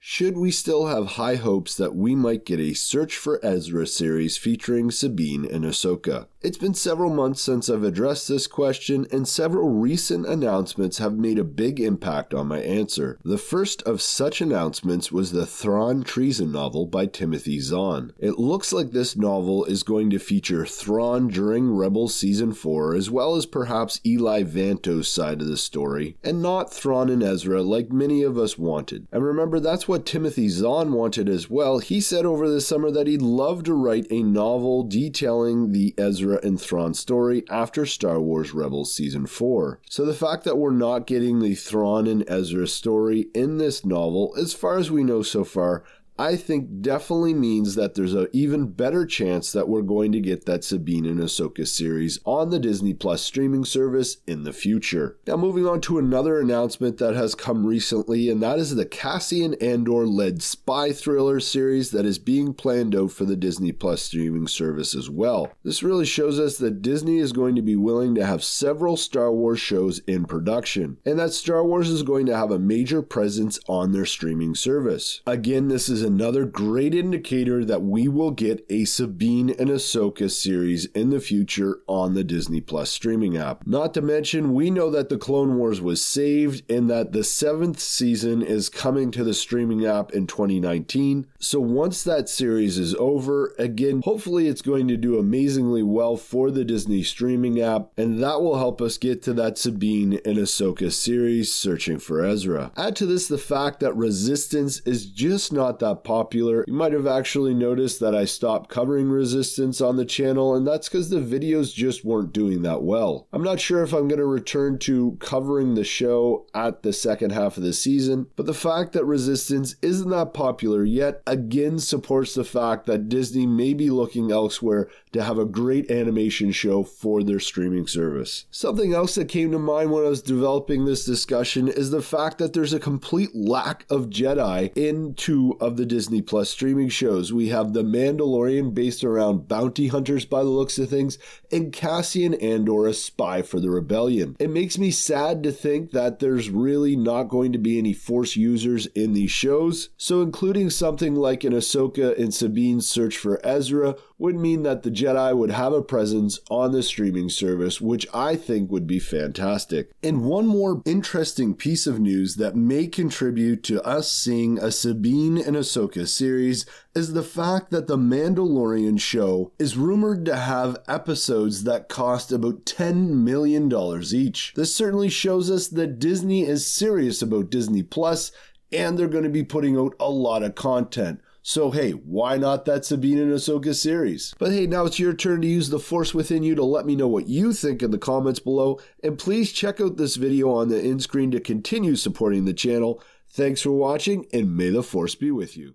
Should we still have high hopes that we might get a Search for Ezra series featuring Sabine and Ahsoka? It's been several months since I've addressed this question, and several recent announcements have made a big impact on my answer. The first of such announcements was the Thrawn Treason novel by Timothy Zahn. It looks like this novel is going to feature Thrawn during Rebels Season 4, as well as perhaps Eli Vanto's side of the story, and not Thrawn and Ezra like many of us wanted. And remember, that's what Timothy Zahn wanted as well. He said over the summer that he'd love to write a novel detailing the Ezra and Thrawn story after Star Wars Rebels Season 4. So the fact that we're not getting the Thrawn and Ezra story in this novel, as far as we know so far, I think definitely means that there's an even better chance that we're going to get that Sabine and Ahsoka series on the Disney Plus streaming service in the future. Now moving on to another announcement that has come recently, and that is the Cassian Andor-led spy thriller series that is being planned out for the Disney Plus streaming service as well. This really shows us that Disney is going to be willing to have several Star Wars shows in production, and that Star Wars is going to have a major presence on their streaming service. Again, this is another great indicator that we will get a Sabine and Ahsoka series in the future on the Disney Plus streaming app. Not to mention, we know that the Clone Wars was saved and that the 7th season is coming to the streaming app in 2019. So once that series is over, again, hopefully it's going to do amazingly well for the Disney streaming app, and that will help us get to that Sabine and Ahsoka series, Searching for Ezra. Add to this the fact that Resistance is just not that popular. You might have actually noticed that I stopped covering Resistance on the channel, and that's because the videos just weren't doing that well. I'm not sure if I'm going to return to covering the show at the second half of the season, but the fact that Resistance isn't that popular yet again supports the fact that Disney may be looking elsewhere to have a great animation show for their streaming service. Something else that came to mind when I was developing this discussion is the fact that there's a complete lack of Jedi in two of the Disney Plus streaming shows. We have The Mandalorian, based around bounty hunters by the looks of things, and Cassian Andor, a spy for the rebellion. It makes me sad to think that there's really not going to be any Force users in these shows, so including something like an Ahsoka and Sabine's Search for Ezra would mean that the Jedi would have a presence on the streaming service, which I think would be fantastic. And one more interesting piece of news that may contribute to us seeing a Sabine and Ahsoka series is the fact that the Mandalorian show is rumored to have episodes that cost about $10 million each. This certainly shows us that Disney is serious about Disney Plus, and they're going to be putting out a lot of content. So hey, why not that Sabine and Ahsoka series? But hey, now it's your turn to use the Force within you to let me know what you think in the comments below, and please check out this video on the end screen to continue supporting the channel. Thanks for watching, and may the Force be with you.